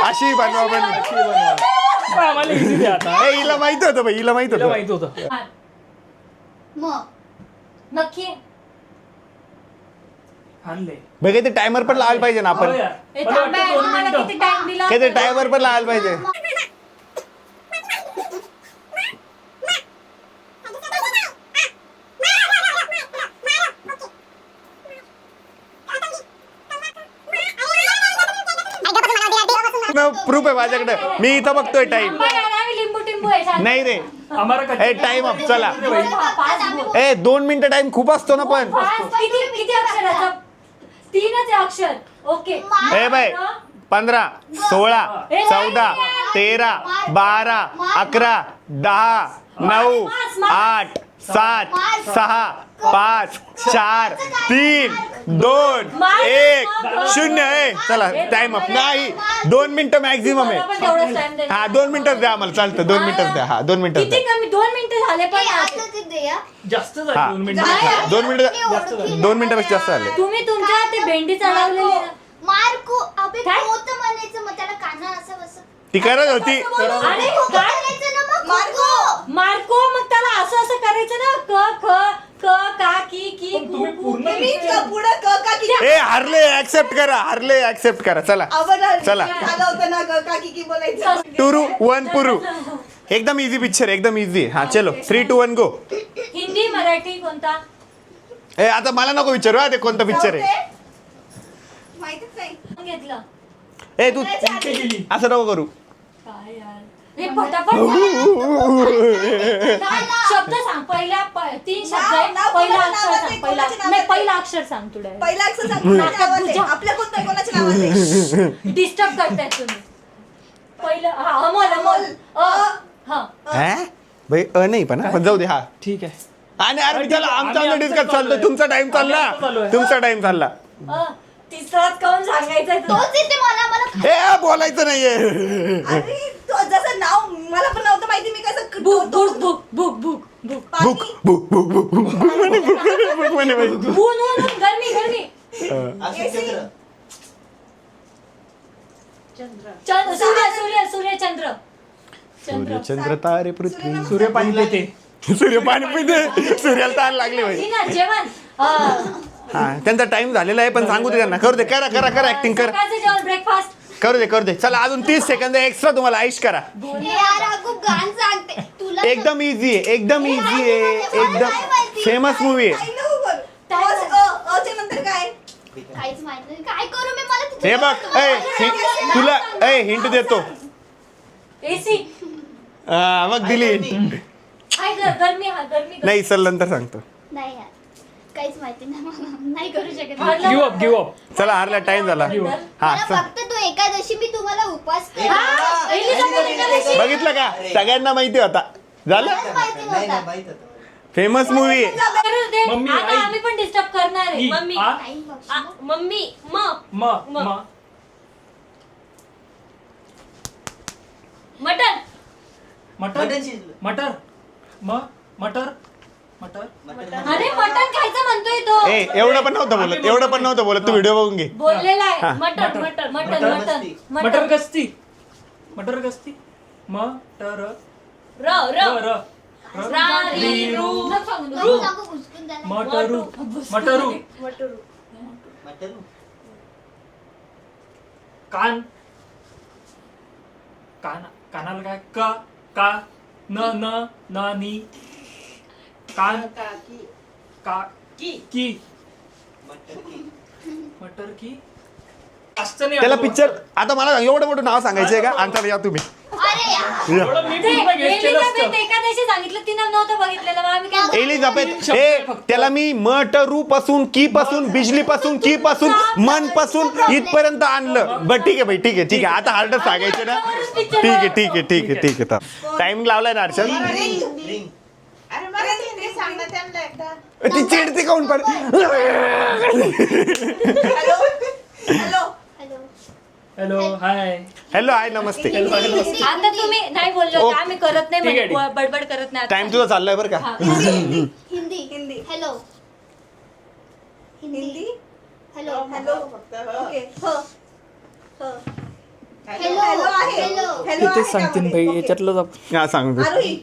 Speaker 1: अशी बनवा पण.
Speaker 3: आम्हाला easy द्या आता.
Speaker 1: हिला माहित होतं भाई, हिला माहित
Speaker 3: तिला
Speaker 1: होतं.
Speaker 3: माहित होतं.
Speaker 5: नक्की.
Speaker 3: आणले.
Speaker 1: बघा ते टायमर पण लावायला पाहिजे ना आपण.
Speaker 3: हो यार. मला वाटतं 2 मिनिटं.
Speaker 5: टाइम दिला.
Speaker 1: ते टायमर पण लावायला पाहिजे. प्रूफ आहे माझ्याकडे, मी इथं बघतोय टाइम.
Speaker 5: लिंबू टिंबू लिंबू आहे शांत.
Speaker 1: नाही रे
Speaker 3: आम्हाला
Speaker 1: ए टाइम अप चला
Speaker 5: फास्ट बोल.
Speaker 1: ए 2 मिनिटं टाइम खूप असतो ना पण
Speaker 5: फास्ट. किती अक्षराचं? 3च आहे अक्षर. ओके.
Speaker 1: ए बाय 15 16 14 13 12 11 10 9 8 7 6 5 4 3 2 1 0 ए चला टाइम अप नाही 2 मिनिटं मॅक्झिमम
Speaker 5: मला पण
Speaker 1: आहे
Speaker 5: तेवढंच time द्या.
Speaker 1: हा 2 मिनिटं द्या आम्हाला चालतं 2 मिनिटं द्या हा 2 मिनिटं
Speaker 5: किती
Speaker 1: द्या
Speaker 5: कमी 2 मिनिटं झाले पण
Speaker 2: आता ते दे हा.
Speaker 3: जास्त
Speaker 1: हा.
Speaker 3: झाली 2 मिनिटं
Speaker 1: 2 मिनिटं 2 मिनिटापेक्षा जास्त झाले
Speaker 5: तुम्ही तुमच्या ते भेंडी चढवलेली ना.
Speaker 2: मार्को अबे
Speaker 5: काय?
Speaker 2: कोत म्हणायचं मग त्याला काना असं बस
Speaker 1: ती करत होती
Speaker 5: अरे काय
Speaker 2: करायचं ना मग मार्को
Speaker 5: मार्को मग त्याला असं असं करायचं ना क ख क का की की
Speaker 3: पण तुम्ही
Speaker 5: कु,
Speaker 3: पूर्ण
Speaker 5: कु.
Speaker 8: मी पुढं का की
Speaker 1: ए हारले ऍक्सेप्ट करा हारले ऍक्सेप्ट करा चला चला
Speaker 8: झालं होतं ना काकी की बोलायचं
Speaker 1: टुरू 1 पुरू एकदम इझी पिक्चर एकदम इझी हा चलो 3 2 1 गो
Speaker 5: हिंदी मराठी कोणता?
Speaker 1: ए आता मला नको विचारू हा ते कोणता पिक्चर आहे
Speaker 8: माहितीच नाही
Speaker 5: घेतलं.
Speaker 1: ए तू
Speaker 3: गेली
Speaker 1: असं नको करू
Speaker 5: काय यार हे फटाफट शब्द सांग. पहिल्या 3 शब्द आहे.
Speaker 8: नाव
Speaker 5: पहिला
Speaker 8: कोणाचं
Speaker 5: अक्षर
Speaker 8: नाव
Speaker 5: सांग.
Speaker 8: आहे?
Speaker 5: पहिला
Speaker 8: कोणाच्या
Speaker 5: नाही
Speaker 8: नावाचं
Speaker 5: पहिला अक्षर सांग तुला.
Speaker 8: पहिला अक्षर सांग कोणाच्या नावाचं आहे? आपल्या कोणत्या कोणाच्या नावाचं आहे?
Speaker 5: डिस्टर्ब करताय तुम्ही. पहिलं हा अमोल अमोल हा
Speaker 1: हा भाई नाही पण जाऊ दे हा
Speaker 3: ठीक आहे
Speaker 1: आणि अरे मी त्याला आमचा
Speaker 3: आम्ही
Speaker 1: डिस्कस
Speaker 3: आमचं
Speaker 1: चालतोय
Speaker 3: चालू
Speaker 1: तुमचा टाइम चालला
Speaker 3: आम्ही आमचं चालू आहे.
Speaker 1: तुमचा टाइम चालला
Speaker 5: तिसराच काऊन सांगायचंय तुला?
Speaker 2: तोच येते मला
Speaker 1: ए बोलायचं नाहीये
Speaker 8: अरे तो जसं नाव मला पण नव्हतं माहिती मी कसं
Speaker 5: book book book book book book
Speaker 1: book book book book book म्हणे बुक म्हणे बाई.
Speaker 5: ऊन ऊन ऊन गरमी गरमी चंद्र सूर्य सूर्य सूर्य चंद्र
Speaker 1: सूर्य चंद्र तारे पृथ्वी
Speaker 3: सूर्य पाणी देते
Speaker 1: सूर्य पाणी पिते सूर्याला ताण लागली भाई
Speaker 5: डिनर जेवण
Speaker 1: हा त्यांचा टाइम झालेला आहे पण सांगू दे त्यांना करू दे करा करा करा ऍक्टिंग करा
Speaker 5: सकाळचं जेवण ब्रेकफास्ट
Speaker 1: करू दे चला अजून 30 सेकंद एक्स्ट्रा तुम्हाला आयुष करा
Speaker 2: यार अगो गाण सांगते तुला
Speaker 1: एकदम इझी आहे एकदम इझी आहे एकदम फेमस मूवी आहे
Speaker 8: अच्या नंतर काय
Speaker 2: काहीच माहित नाही काय करू मी मला तिथे
Speaker 1: हे बघ ए तुला ए हिंट देतो
Speaker 5: एसी
Speaker 1: मग दिली
Speaker 5: हाय गरमी हा गरमी
Speaker 1: नाही चल नंतर सांगतो
Speaker 2: नाही यार काहीच माहिती नाही मला नाही करू शकत
Speaker 3: गिव अप गिव अप
Speaker 1: चला हारला टाइम झाला हा
Speaker 2: मला फक्त तो एकादशी मी तुम्हाला उपवास
Speaker 5: हा, एलिझाबेथ एकादशी.
Speaker 1: बघितलं का सगळ्यांना माहिती होता झालं
Speaker 2: माहिती
Speaker 7: नाही
Speaker 2: नव्हता
Speaker 7: माहित होतं
Speaker 1: फेमस मूवी आहे
Speaker 5: करू दे.
Speaker 3: मम्मी,
Speaker 5: आता
Speaker 3: आई.
Speaker 5: आम्ही पण डिस्टर्ब करणार आहे
Speaker 3: ही,
Speaker 5: मम्मी
Speaker 3: आ?
Speaker 2: टाइम बघ
Speaker 5: मम्मी
Speaker 3: म म
Speaker 5: मटन
Speaker 3: मटर
Speaker 7: मटण शिजलं.
Speaker 3: मटर म मटर मटर
Speaker 5: अरे मटन खायचं म्हणतोय तो
Speaker 1: ए एवढं पण नव्हतं बोलत तू व्हिडिओ बघून घे
Speaker 5: बोललेला आहे
Speaker 1: हा.
Speaker 5: मटन मटन मटन मटन
Speaker 3: मटर गस्ती मटर गस्ती मटर
Speaker 5: र
Speaker 3: र
Speaker 5: र
Speaker 3: र
Speaker 5: रा री रू
Speaker 2: नको सांगू घुसकून झालं
Speaker 3: मटरू मटरू
Speaker 7: मटण
Speaker 3: कान कान कानाला काय का का न न न नी कान का की मटर की जास्त नाही
Speaker 1: त्याला
Speaker 3: आठवत.
Speaker 1: पिक्चर आता मला एवढं मोठं नाव सांगायचंय का आणि या तुम्ही
Speaker 2: अरे यार
Speaker 1: या.
Speaker 3: एवढं मी
Speaker 5: ते
Speaker 3: पूर्ण guess केलं असतं.
Speaker 5: एलिझाबेथ एकादशी सांगितलं तिनं नव्हतं बघितलेलं मग आम्ही काय
Speaker 1: एलिझाबेथ ए त्याला मी मटरू पासून की पासून बिजली पासून की पासून मन पासून इथपर्यंत आणलं बट ठीक आहे ठीक आहे आता हार्ड सांगायचं ना ठीक आहे टाइमिंग लावलाय ना अर्चन
Speaker 7: रिंग
Speaker 8: अरे मला ते सांग ना त्यांना एकदा
Speaker 1: ती चिडते काऊन पण
Speaker 8: hello hello
Speaker 2: hello
Speaker 3: hello hi
Speaker 1: hello hi नमस्ते
Speaker 5: आता तुम्ही नाही बोललो
Speaker 1: ओके.
Speaker 5: तर आम्ही करत नाही
Speaker 3: ठीक आहे,
Speaker 5: म्हणजे बडबड करत नाही आता.
Speaker 1: टाइम तुझा चाललाय बरं का
Speaker 2: Hindi
Speaker 8: Hindi.
Speaker 2: Hello
Speaker 8: Hindi
Speaker 2: hello
Speaker 8: hello okay हो
Speaker 2: हॅलो
Speaker 8: हॅलो आहे
Speaker 2: हॅलो
Speaker 8: हॅलो
Speaker 3: तेच सांगतील भाई याच्यातलं
Speaker 1: हा सांगतो
Speaker 8: आरोही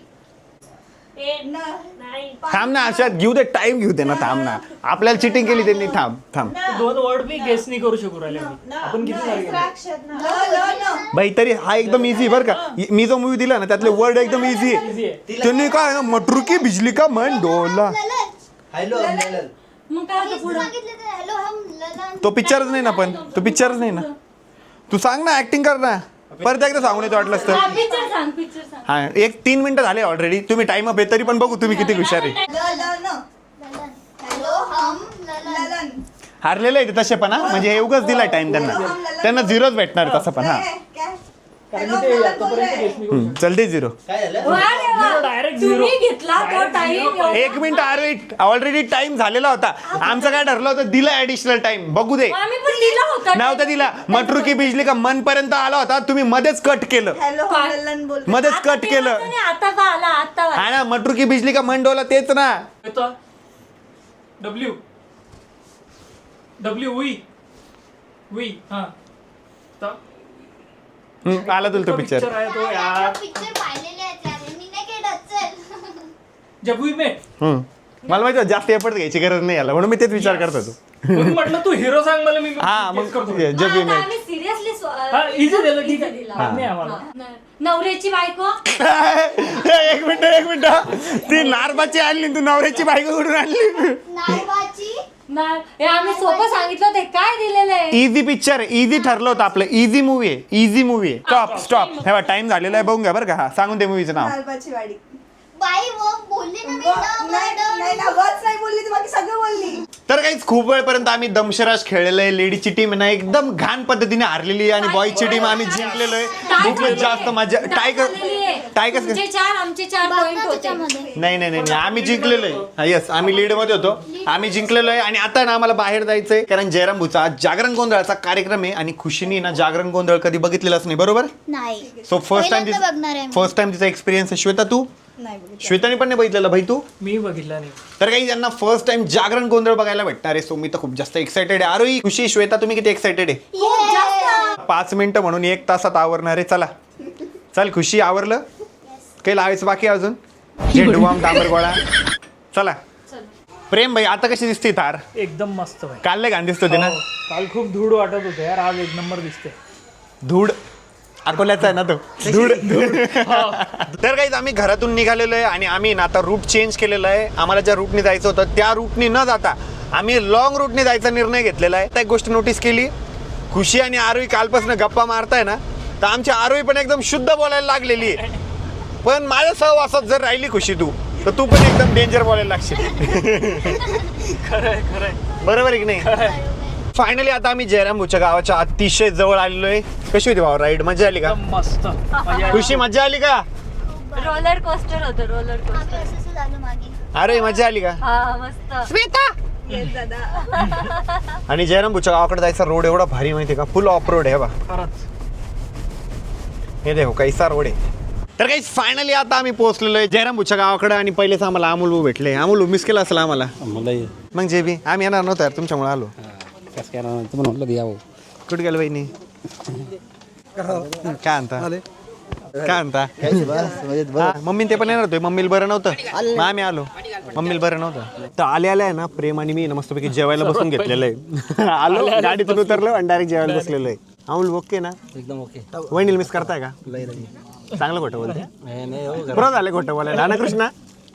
Speaker 5: ए, नाही
Speaker 1: थांब ना अशात घेऊ दे टाइम घेऊ दे ना थांब ना आपल्याला चिटिंग केली त्यांनी थांब
Speaker 3: दोन वर्ड मी गेस नाही करू शकू राहिले मी. आपण किती झाले गेले?
Speaker 1: बाई तरी हा एकदम इझी बरं का मी जो मूवी दिला ना त्यातले वर्ड एकदम इझी आहे
Speaker 3: Easy आहे.
Speaker 1: त्यांनी काय ना मटरू की बिजली का मन डोला
Speaker 7: हॅलो ललन
Speaker 5: मग काय होतं पुढं
Speaker 2: सांगितलं तर हॅलो हम ललन
Speaker 1: तो पिक्चरच नाही ना पण तो पिक्चरच नाही ना तू सांग ना ऍक्टिंग कर ना परत एकदा सांगून येतो वाटलंच तर.
Speaker 5: पिक्चर सांग.
Speaker 1: हा 3 मिनिटं झाले ऑलरेडी. तुम्ही टाइम अप आहे तरी पण बघू तुम्ही किती हुशार आहे.
Speaker 2: हॅलो हम
Speaker 8: ललन
Speaker 1: हारलेलं आहे ते तसे पण हा. म्हणजे हे उगाच दिलाय टाइम त्यांना 0च भेटणार आहे तसं पण हा.
Speaker 8: हॅलो ललन बोल रहे
Speaker 1: चलते 0.
Speaker 7: काय झालं
Speaker 3: डायरेक्ट झिरो.
Speaker 5: तुम्ही घेतला तो टाइम.
Speaker 1: 1 मिनिट ऑलरेडी टाइम झालेला होता. आमचं काय ठरलं होतं दिलं ऍडिशनल टाइम. बघू दे.
Speaker 5: आम्ही पण दिला होता.
Speaker 1: नव्हतं दिला. मटरू की बिजली का मन पर्यंत आला होता. तुम्ही मध्येच कट केलं.
Speaker 8: हॅलो हम ललन बोल रहे
Speaker 1: मध्येच कट केलं.
Speaker 5: आता आला आता
Speaker 1: हा ना मटरू की बिजली का मन डोला तेच ना.
Speaker 3: येतो डब्ल्यू डब्ल्यू वी हा
Speaker 1: आला तुला तो पिक्चर.
Speaker 3: आहे तो यार.
Speaker 2: पिक्चर पाहिलेले आहेत यार. मी नाही खेळत चल.
Speaker 3: जब वी मेट.
Speaker 1: मला माहिती जास्त एफर्ट घ्यायची गरज नाही याला म्हणून मी तेच विचार करत होतो.
Speaker 3: म्हणून म्हटलं तू हिरो सांग मला. मी
Speaker 1: हा मग
Speaker 3: guess करतो.
Speaker 1: जब वी मेट.
Speaker 5: आम्ही सिरियसली
Speaker 3: हा इझी दिलं ठीक आहे. नाही आम्हाला
Speaker 5: नवऱ्याची बायको.
Speaker 1: 1 मिनिट ती नारबाची आणली तू नवऱ्याची बायको कुठून आणली.
Speaker 2: नारबाची
Speaker 5: हे आम्ही सोपं सांगितलं ते काय दिलेलं आहे.
Speaker 1: इझी पिक्चर इझी ठरलं होतं आपलं. इझी मूवी आहे. स्टॉप हे टाइम झालेला आहे बघून घ्या बरं का. हा सांगून दे मूवीचं नाव.
Speaker 8: लालबाची वाडी
Speaker 2: बाई वो बोलली ना मी
Speaker 8: नाही ना वर्ड्स नाही बोलली तर बाकी सगळं बोलली.
Speaker 1: तर काहीच खूप वेळपर्यंत आम्ही दमशराज खेळलेलं आहे. लेडीजची टीम ना एकदम घाण पद्धतीने हारलेली आहे आणि बॉयजची टीम आम्ही जिंकलेलो आहे. खूपच जास्त मजा टाय कस
Speaker 5: तुमचे 4 आमचे 4 पॉइंट होते.
Speaker 2: त्याच्यामध्ये
Speaker 1: नाही आम्ही जिंकलेलो आहे. येस आम्ही लीड मध्ये होतो. आम्ही जिंकलेलो आहे आणि आता ना आम्हाला बाहेर जायचंय कारण जयराम भाऊचा आज जागरण गोंधळाचा कार्यक्रम आहे आणि खुशीने ना जागरण गोंधळ कधी बघितलेलाच नाही बरोबर.
Speaker 2: नाही
Speaker 1: सो
Speaker 2: पहिल्यांदा बघणार आहे मी.
Speaker 1: फर्स्ट टाइम तिचा एक्सपिरियन्स आहे. श्वेता तू
Speaker 8: नाही बघितलं.
Speaker 1: श्वेताने पण नाही बघितलेलं भाई तू.
Speaker 3: मी बघितला नाही.
Speaker 1: तर काही ज्यांना फर्स्ट टाइम जागरण गोंधळ बघायला भेटणार आहे. सो मी तर खूप जास्त एक्सायटेड आहे. अरे खुशी श्वेता तुम्ही किती एक्सायटेड आहे. 5 मिनिटं म्हणून 1 तासात आवरणार आहे. चल खुशी आवरलं काही लावायचं बाकी आहे अजून. झेंडूबाम डांबर गोळा चला. प्रेम भाई आता कशी दिसते थार.
Speaker 3: एकदम मस्त भाई.
Speaker 1: काल लय घाण दिसत होती ना.
Speaker 3: काल खूप धूळ वाटत होते यार. आज 1 नंबर दिसते.
Speaker 1: धूड अकोल्याचा आहे ना तो. धूड तर काहीच आम्ही घरातून निघालेलो आहे आणि आम्ही ना आता रूट चेंज केलेला आहे. आम्हाला ज्या रूटने जायचं होतं त्या रूटने न जाता आम्ही लॉंग रूटने जायचा निर्णय घेतलेला आहे. एक गोष्ट नोटीस केली खुशी आणि आरोही कालपासून गप्पा मारताय ना तर आमची आरोही पण एकदम शुद्ध बोलायला लागलेली आहे. पण माझ्या सहवासात जर राहिली खुशी तू तर तू पण एकदम डेंजर बोलायला लागशील.
Speaker 3: खरंय
Speaker 1: बरोबर आहे की नाही. फायनली आता आम्ही जयराम भाऊच्या गावाच्या अतिशय जवळ आलेलो आहे. कशी होती भाऊ राईड. मजा आली का.
Speaker 3: एकदम मस्त.
Speaker 1: खुशी मजा आली का.
Speaker 5: रोलर कोस्टर होतं रोलर
Speaker 2: आम्ही
Speaker 5: कोस्टर.
Speaker 2: असं झालं मागे.
Speaker 1: अरे मजा आली का.
Speaker 5: हा मस्त.
Speaker 8: येस दादा.
Speaker 1: आणि जयराम भाऊच्या गावाकडे जायचा रोड एवढा भारी माहिती का. फुल ऑफ रोड आहे बा.
Speaker 3: खरंच.
Speaker 1: हे देखो कैसा रोड आहे. तर काही फायनली आता आम्ही पोहोचलेलो आहे जयराम भाऊच्या गावाकडे आणि पहिलेच आम्हाला अमोल भाऊ भेटले. अमोल भाऊ मिस केला असेल आम्हाला. मग जे बी आम्ही येणार नव्हतो यार तुमच्यामुळे आलो. कुठे गेलो बहिणी. काय आणता काय आणता. हा, मम्मी ते पण येणार होते. मम्मीला बरं नव्हतं मग आम्ही आलो. मम्मीला बरं नव्हतं तर आले आहे ना प्रेम आणि मी मस्तपैकी जेवायला बसून घेतलेलं आहे. आलो गाडीतून उतरलो आणि डायरेक्ट जेवायला बसलेलो आहे. अमोल ओके ना
Speaker 7: एकदम ओके.
Speaker 1: वहिनीला मिस करताय का. चांगलं खोटं बोलते. बरं झालं खोटं बोलायला ना कृष्णा.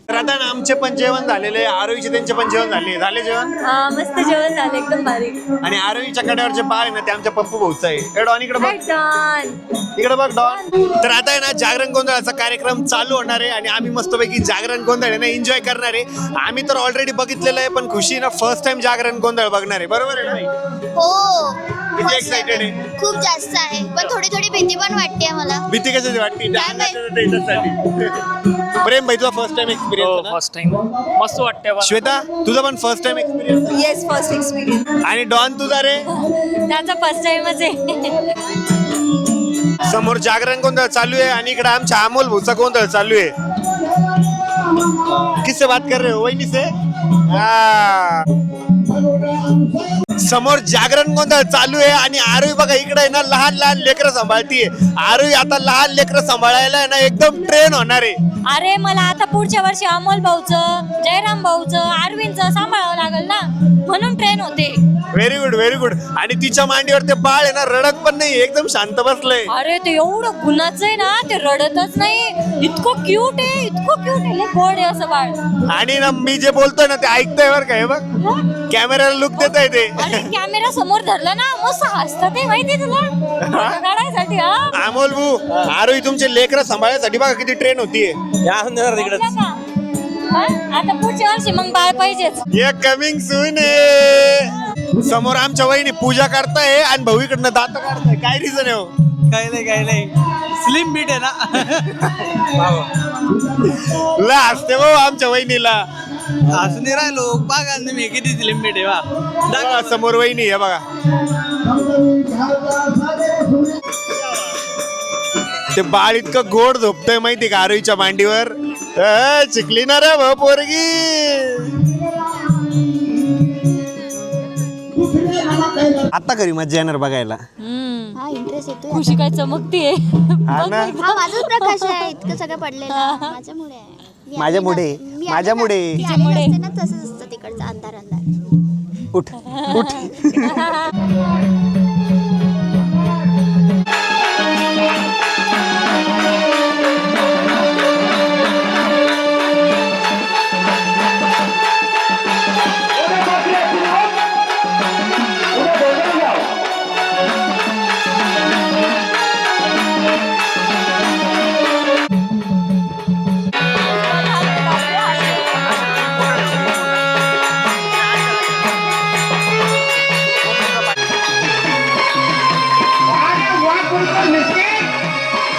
Speaker 1: तर आता ना आमचे पण जेवण झालेले आहे. आरोहीचे त्यांचे पण जेवण झाले जेवण.
Speaker 5: हा मस्त जेवण झालं एकदम भारी.
Speaker 1: आणि आरोहीच्या कड्यावरचे बाळ आहे ना ते आमच्या पप्पू भाऊचं आहे. डॉन इकडे बघ.
Speaker 5: डन.
Speaker 1: इकडे बघ डॉन. तर आता आहे ना जागरण गोंधळाचा कार्यक्रम चालू होणार आहे आणि आम्ही मस्तपैकी जागरण गोंधळ आहे ना एन्जॉय करणार आहे. आम्ही तर ऑलरेडी बघितलेलं आहे पण खुशी ना फर्स्ट टाइम जागरण गोंधळ बघणार आहे. बरोबर आहे ना.
Speaker 2: हो
Speaker 1: किती एक्साइटेड आहे.
Speaker 2: खूप जास्त आहे पण थोडी थोडी भीती पण वाटते मला.
Speaker 1: भीती कशाची वाटते. प्रेम भाई तुझा first time experience.
Speaker 3: First time मस्त वाटतंय मला.
Speaker 1: श्वेता तुझा पण first time experience.
Speaker 8: Yes first experience.
Speaker 1: आणि डॉन तुझा रे.
Speaker 5: त्याचा फर्स्ट टाइमच आहे.
Speaker 1: समोर जागरण गोंधळ चालू आहे आणि इकडे आमच्या अमोल भाऊचा गोंधळ चालू आहे. किससे बात कर रहे हो. वहिनी से. समोर जागरण गोंधळ चालू आहे आणि आरोही बघा इकडे आहे ना लहान लहान लेकरं सांभाळतीये. आरोही आता लहान लेकरं सांभाळायला आहे ना एकदम ट्रेन होणार आहे.
Speaker 5: अरे मला आता पुढच्या वर्षी अमोल भाऊचं, जयराम भाऊचं, अरविंदचं सांभाळावं लागेल ना, म्हणून ट्रेन होते.
Speaker 1: Very good very good. आणि तिच्या मांडीवर ते बाळ आहे ना, रडत पण नाही, एकदम शांत बसलंय.
Speaker 5: अरे ते एवढं गुणाचं आहे ना, ते रडतच नाही. इतकं क्यूट आहे, इतकं क्यूट आहे, लय गोड आहे असं बाळ.
Speaker 1: आणि ना मी जे बोलतोय ना ते ऐकतंय बरं का, हे बघ कॅमेऱ्याला लुक देत आहे ते.
Speaker 5: अरे कॅमेरा समोर धरला ना मस्त हसतं ते, माहिती तुला फोटो काढायसाठी. हा
Speaker 1: अमोल भाऊ, आरोही तुमचे लेकरं सांभाळण्यासाठी बघा किती ट्रेन होतीये.
Speaker 6: तिकडे
Speaker 5: बघा का? हा? आता पुढच्या वर्षी मग बाळ पाहिजेच.
Speaker 1: ये कमिंग सून आहे. समोर आमच्या वहिनी पूजा करताय आणि भाऊ इकडनं दात काढताय. काय रिझन आहे हो?
Speaker 6: काही नाही स्लिम बीट आहे ना.
Speaker 1: ला असते भाऊ आमच्या वहिनीला.
Speaker 6: असं नाही राहिलो बघा तुम्ही किती स्लिम बीट आहे
Speaker 1: बघा, समोर वहिनी आहे बघा. ते बाळ इतकं गोड झोपतंय माहिती का आरोहीच्या मांडीवर. चिकली ना रे भाऊ पोरगी. आता खरी मजा येणार बघायला.
Speaker 2: हा इंटरेस्ट येतोय.
Speaker 5: खुशी काय चमकतीये.
Speaker 1: हा ना.
Speaker 2: हा माझाच प्रकाश आहे, इतकं सगळं पडलेलं माझ्यामुळे आहे. मी
Speaker 1: माझ्यामुळे,
Speaker 2: आली ना- मी
Speaker 1: माझ्यामुळे.
Speaker 2: आली ना- ती आलेली असते ना, तसंच असतं तिकडचं अंधार अंधार.
Speaker 1: उठ उठ.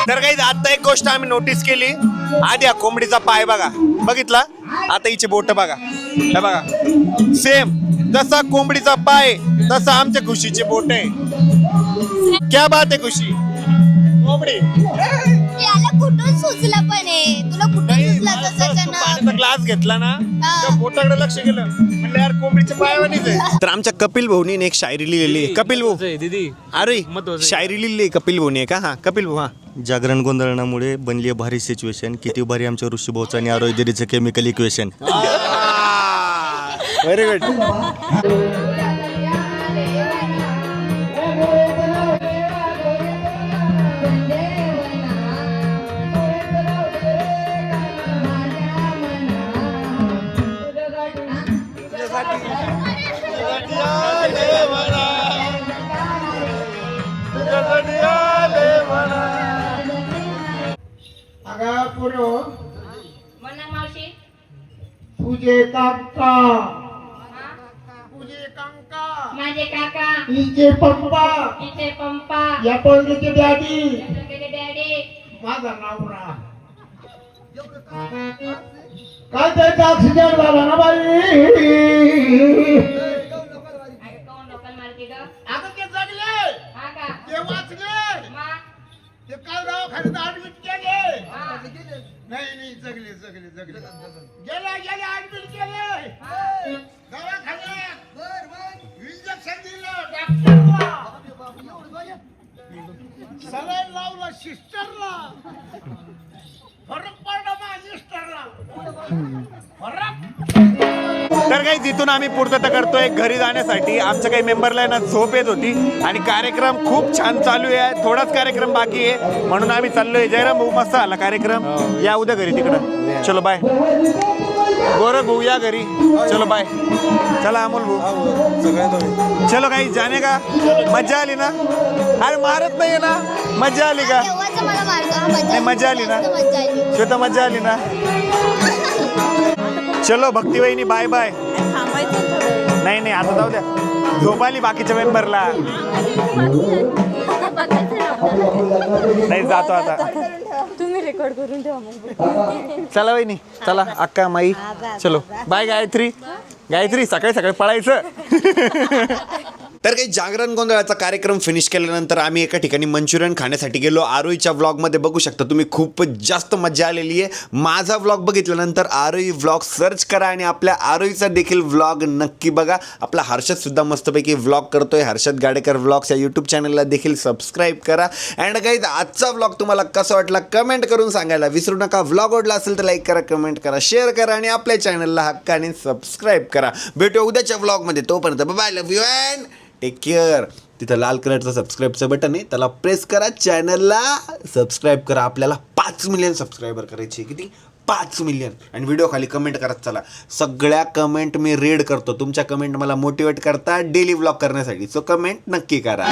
Speaker 1: तर काही आता एक गोष्ट आम्ही नोटीस केली. आधी हा कोंबडीचा पाय बघा, बघितला. आता हिचे बोट बघा, हे बघा सेम जसा कोंबडीचा पाय तसा आमच्या खुशीचे बोट आहे. क्या बात आहे खुशी. कोंबडी
Speaker 2: याला कुठून सुचलं पण आहे, तुला कुठून सुचलं तसं
Speaker 1: पाण्याचा ग्लास घेतला ना, त्या बोटाकडे लक्ष गेलं, म्हणलं यार कोंबडीचे पायवानीच आहे. तर आमच्या कपिल भाऊनी एक शायरी लिहिलेली आहे. कपिल भाऊ
Speaker 3: दीदी
Speaker 1: अरे शायरी लिहिली आहे कपिल भाऊनी का? हा कपिल भाऊ. हा
Speaker 6: जागरण गोंधळामुळे बनली भारी सिच्युएशन. किती भारी आमच्या ऋषीभाऊचं आणि आरोग्यचं केमिकल इक्वेशन.
Speaker 1: Very good.
Speaker 9: तुझे काका,
Speaker 5: माझे काका,
Speaker 9: हिचे पप्पा,
Speaker 5: इथे पंपा,
Speaker 9: या पोरगीचे डॅडी,
Speaker 5: डॅडी,
Speaker 9: माझा नवरा. काय त्याचा ऍक्सिडेंट झाला ना बाई. आता ते जगले, ते वाचले, ते काल दवाखान्यात ऍडमिट केले. नाही जगले जगले जगले गेले ऍडमिट केले दवाखान्यात. इंजेक्शन दिलं डॉक्टरला, सलाईन लावलं सिस्टरला, फरक पडला माजिस्टरला.
Speaker 1: तर काही तिथून आम्ही पूर्तता करतोय घरी जाण्यासाठी. आमच्या काही मेंबरला ना झोप येत होती आणि कार्यक्रम खूप छान चालू आहे. थोडाच कार्यक्रम बाकी आहे म्हणून आम्ही चाललोय. जयराम भाऊ मस्त आला कार्यक्रम. या उद्या घरी तिकडं. चलो बाय. गौरव भाऊ या घरी. चलो बाय. चला अमोल भाऊ. चलो काही जाने का. मजा आली ना. अरे मारत नाहीये ना. मजा आली का.
Speaker 2: तेव्हाच मला मारतो. हा
Speaker 1: नाही मजा आली ना.
Speaker 2: मजा आली.
Speaker 1: श्वेता मजा आली ना. चलो भक्ती वहिनी बाय बाय. नाही नाही आता जाऊ द्या. झोप आली बाकीच्या मेंबरला. नाही जातो आता.
Speaker 5: तुम्ही रेकॉर्ड करून ठेवा मग.
Speaker 1: चला वहिनी चला. अक्का माई चलो बाय. गायत्री गायत्री सकाळी सकाळी पळायचं. तर काही जागरण गोंधळाचा कार्यक्रम फिनिश केल्यानंतर आम्ही एका ठिकाणी मंचुरियन खाण्यासाठी गेलो. आरोहीच्या व्लॉगमध्ये बघू शकता तुम्ही, खूप जास्त मजा आलेली आहे. माझा व्लॉग बघितल्यानंतर आरोही व्लॉग सर्च करा आणि आपल्या आरोहीचा देखील व्लॉग नक्की बघा. आपला हर्षद सुद्धा मस्तपैकी व्लॉग करतोय. हर्षद गाडेकर व्लॉग्स या यूट्यूब चॅनलला देखील सबस्क्राईब करा. अँड गाईज आजचा व्लॉग तुम्हाला कसा वाटला कमेंट करून सांगायला विसरू नका. व्लॉग आवडला असेल तर लाईक करा, कमेंट करा, शेअर करा आणि आपल्या चॅनलला हक्काने सबस्क्राईब करा. भेटूया उद्याच्या व्लॉगमध्ये. तोपर्यंत bye, love you and take care. तिथं लाल कलरचं सबस्क्राईबचं बटन आहे, त्याला प्रेस करा, चॅनलला सबस्क्राईब करा. आपल्याला 5 मिलियन सबस्क्रायबर करायचे. किती? 5 मिलियन. आणि व्हिडिओ खाली कमेंट करत चला. सगळ्या कमेंट मी रीड करतो. तुमच्या कमेंट मला मोटिवेट करता डेली व्लॉग करण्यासाठी. सो कमेंट नक्की करा.